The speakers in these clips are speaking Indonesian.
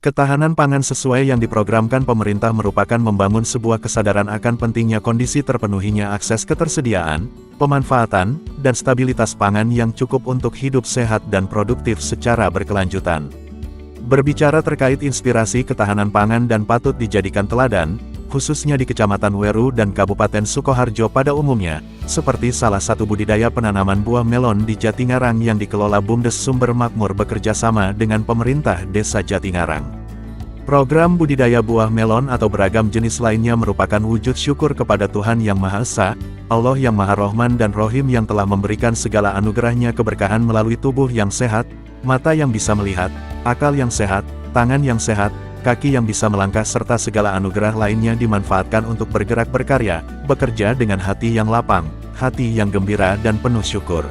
Ketahanan pangan sesuai yang diprogramkan pemerintah merupakan membangun sebuah kesadaran akan pentingnya kondisi terpenuhinya akses ketersediaan, pemanfaatan, dan stabilitas pangan yang cukup untuk hidup sehat dan produktif secara berkelanjutan. Berbicara terkait inspirasi ketahanan pangan dan patut dijadikan teladan, khususnya di Kecamatan Weru dan Kabupaten Sukoharjo pada umumnya, seperti salah satu budidaya penanaman buah melon di Jatingarang yang dikelola BUMDes Sumber Makmur bekerja sama dengan pemerintah Desa Jatingarang. Program budidaya buah melon atau beragam jenis lainnya merupakan wujud syukur kepada Tuhan Yang Maha Esa, Allah yang Maha Rohman dan Rohim yang telah memberikan segala anugerahnya keberkahan melalui tubuh yang sehat, mata yang bisa melihat, akal yang sehat, tangan yang sehat, kaki yang bisa melangkah serta segala anugerah lainnya dimanfaatkan untuk bergerak berkarya, bekerja dengan hati yang lapang, hati yang gembira dan penuh syukur.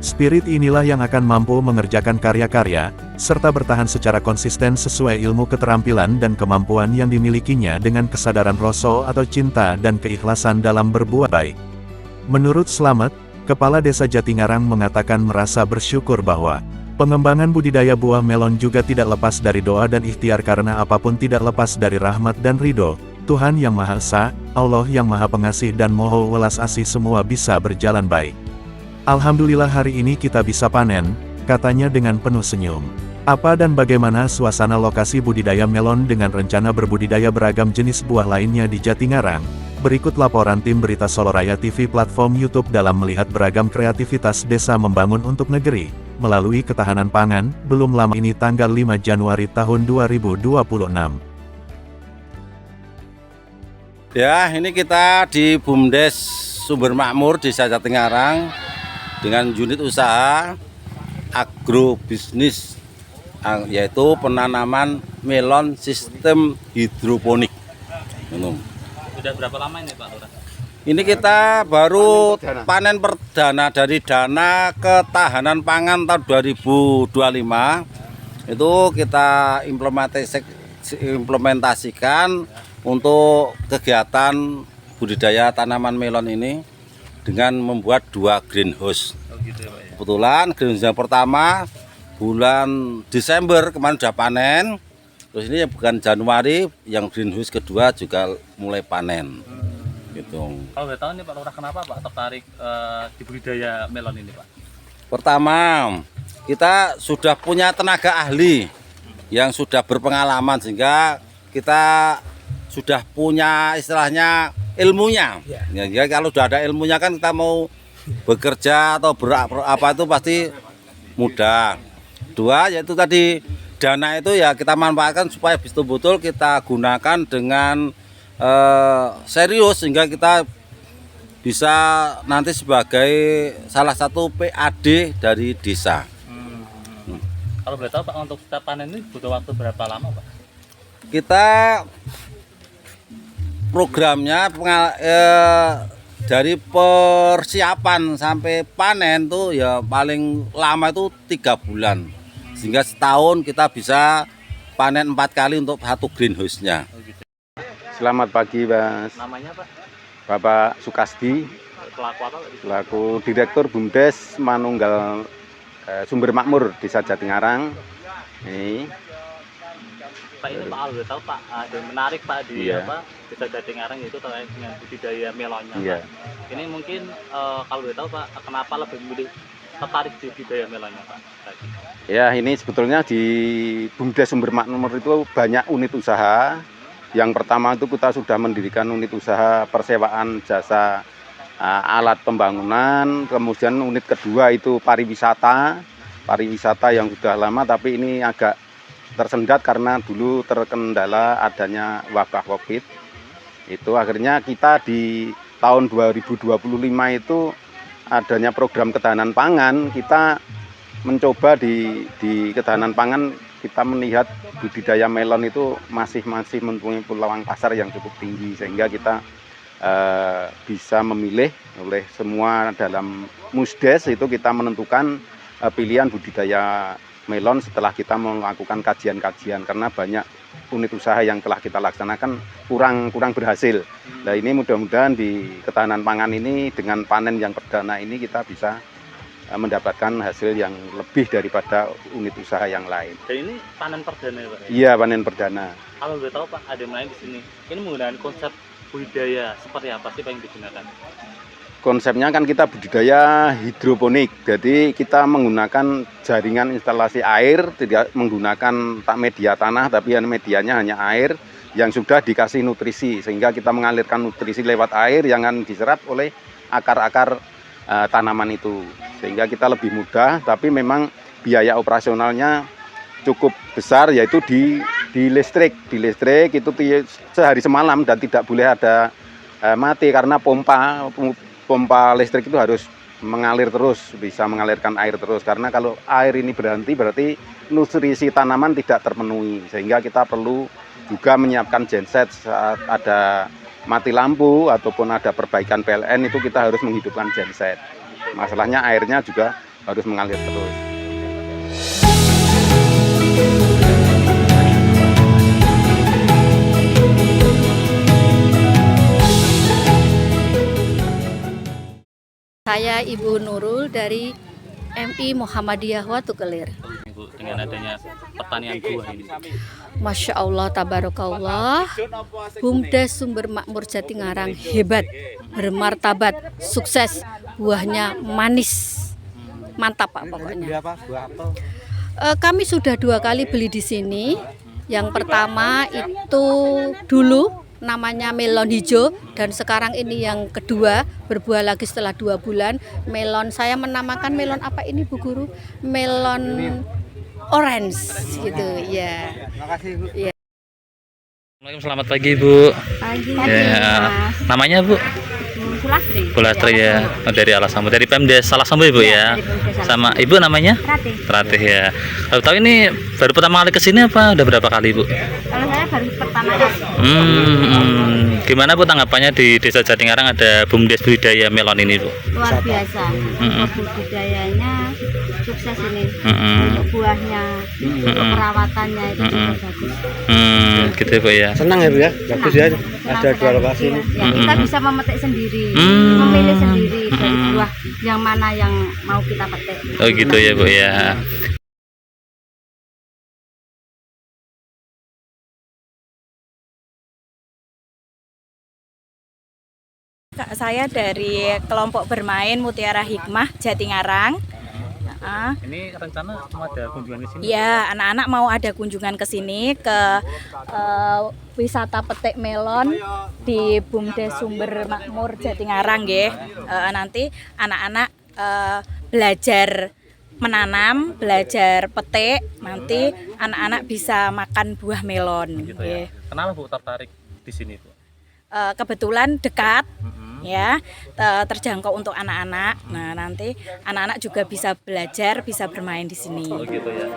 Spirit inilah yang akan mampu mengerjakan karya-karya, serta bertahan secara konsisten sesuai ilmu keterampilan dan kemampuan yang dimilikinya dengan kesadaran rasa atau cinta dan keikhlasan dalam berbuat baik. Menurut Slamet, Kepala Desa Jatingarang mengatakan merasa bersyukur bahwa pengembangan budidaya buah melon juga tidak lepas dari doa dan ikhtiar karena apapun tidak lepas dari rahmat dan ridho Tuhan Yang Maha Esa, Allah yang Maha Pengasih dan Moho Welas Asih semua bisa berjalan baik. Alhamdulillah hari ini kita bisa panen, katanya dengan penuh senyum. Apa dan bagaimana suasana lokasi budidaya melon dengan rencana berbudidaya beragam jenis buah lainnya di Jatingarang? Berikut laporan tim berita Soloraya TV platform YouTube dalam melihat beragam kreativitas desa membangun untuk negeri, melalui ketahanan pangan, belum lama ini tanggal 5 Januari tahun 2026. Ya, ini kita di BUMDes Sumber Makmur Desa Jatingarang dengan unit usaha agrobisnis, yaitu penanaman melon sistem hidroponik. Sudah berapa lama ini Pak Lurah? Ini kita baru panen perdana dari dana ketahanan pangan tahun 2025. Itu kita implementasikan untuk kegiatan budidaya tanaman melon ini dengan membuat 2 greenhouse. Oh gitu ya Pak ya? Kebetulan greenhouse yang pertama bulan Desember kemarin sudah panen. Terus ini bukan Januari, yang greenhouse kedua juga mulai panen. Gitu. Kalau boleh tahu nih Pak Lurah, kenapa Pak tertarik di budidaya melon ini Pak? Pertama, kita sudah punya tenaga ahli yang sudah berpengalaman sehingga kita sudah punya istilahnya ilmunya. Ya, kalau sudah ada ilmunya kan kita mau bekerja atau apa itu pasti mudah. Dua, yaitu tadi dana itu ya kita manfaatkan supaya betul-betul kita gunakan dengan serius sehingga kita bisa nanti sebagai salah satu PAD dari desa. Kalau boleh tahu Pak, untuk setiap panen ini butuh waktu berapa lama Pak? Kita programnya dari persiapan sampai panen tuh ya paling lama itu 3 bulan, sehingga setahun kita bisa panen 4 kali untuk satu greenhouse-nya. Oh, gitu. Selamat pagi Mas. Namanya Pak? Bapak Sukasdi, Pelaku apa Pak? selaku Direktur BUMDes Manunggal Sumber Makmur Desa Jatingarang. Ini Pak, ini Pak, boleh tahu Pak, ada yang menarik Pak di Iya. Desa Jatingarang itu terkait dengan budidaya melonnya Iya. Pak. Ini mungkin kalau boleh tahu Pak, kenapa lebih memilih tertarik di budidaya melonnya Pak? ya ini sebetulnya di BUMDes Sumber Makmur itu banyak unit usaha. Yang pertama itu kita sudah mendirikan unit usaha persewaan jasa alat pembangunan. Kemudian unit kedua itu pariwisata yang sudah lama tapi ini agak tersendat karena dulu terkendala adanya wabah COVID. Itu akhirnya kita di tahun 2025 itu adanya program ketahanan pangan, kita mencoba di ketahanan pangan kita melihat budidaya melon itu masih mempunyai peluang pasar yang cukup tinggi sehingga kita bisa memilih oleh semua dalam Musdes itu kita menentukan pilihan budidaya melon setelah kita melakukan kajian-kajian karena banyak unit usaha yang telah kita laksanakan kurang berhasil. Nah ini mudah-mudahan di ketahanan pangan ini dengan panen yang perdana ini kita bisa mendapatkan hasil yang lebih daripada unit usaha yang lain. Dan ini panen perdana ya Pak? Iya, panen perdana. Kalau boleh tahu Pak, ada yang lain di sini. Ini menggunakan konsep budidaya seperti apa sih Pak yang digunakan? Konsepnya kan kita budidaya hidroponik, jadi kita menggunakan jaringan instalasi air, tidak menggunakan media tanah, tapi medianya hanya air yang sudah dikasih nutrisi, sehingga kita mengalirkan nutrisi lewat air yang akan diserap oleh akar-akar tanaman itu, sehingga kita lebih mudah, tapi memang biaya operasionalnya cukup besar, yaitu di listrik itu sehari semalam dan tidak boleh ada mati karena pompa listrik itu harus mengalir terus, bisa mengalirkan air terus, karena kalau air ini berhenti berarti nutrisi tanaman tidak terpenuhi, sehingga kita perlu juga menyiapkan genset saat ada mati lampu ataupun ada perbaikan PLN, itu kita harus menghidupkan genset. Masalahnya airnya juga harus mengalir terus. Saya Ibu Nurul dari MI Muhammadiyah Watu Kelir. Ibu, dengan adanya pertanian buah ini. Masya Allah, tabarakallah. Bumdes Sumber Makmur Jatingarang hebat, bermartabat, sukses, buahnya manis, mantap Pak pokoknya. Kami sudah 2 kali beli di sini. Yang pertama itu dulu namanya melon hijau, dan sekarang ini yang kedua berbuah lagi setelah 2 bulan. Melon, saya menamakan melon apa ini Bu Guru? Melon orange gitu ya. Makasih Bu. Ya. Assalamualaikum, selamat pagi Bu. Pagi. Ya, namanya Bu? Sulastri. Sulastri ya, dari Alasambu, dari Pemdes Alasambu Ibu ya. Sama Ibu namanya? Ratih ya. Kalau tahu ini baru pertama kali kesini apa udah berapa kali Bu? Kalau saya baru pertama kali. Gimana Bu tanggapannya di Desa Jatingarang ada bumdes budidaya melon ini Bu? Luar biasa. Budidayanya sukses ini. Untuk buahnya, untuk perawatannya itu juga bagus. Gitu Bu ya. Senang ya Bu ya, bagus ya, ada 2 lokasi ini. Ya, kita bisa memetik sendiri, memilih sendiri dari buah yang mana yang mau kita petik. Oh gitu ya Bu ya. Saya dari kelompok bermain Mutiara Hikmah Jatingarang. Ini rencana mau ada kunjungan ke sini? Ya, anak-anak mau ada kunjungan ke sini ke wisata petik melon di Bumdes Sumber Makmur Jatingarang nggih. Nanti anak-anak belajar menanam, belajar petik, nanti anak-anak bisa makan buah melon. Gitu ya. Kenapa Bu tertarik di sini Bu? Kebetulan dekat. Ya, terjangkau untuk anak-anak. Nah, nanti anak-anak juga bisa belajar, bisa bermain di sini. Oh gitu ya.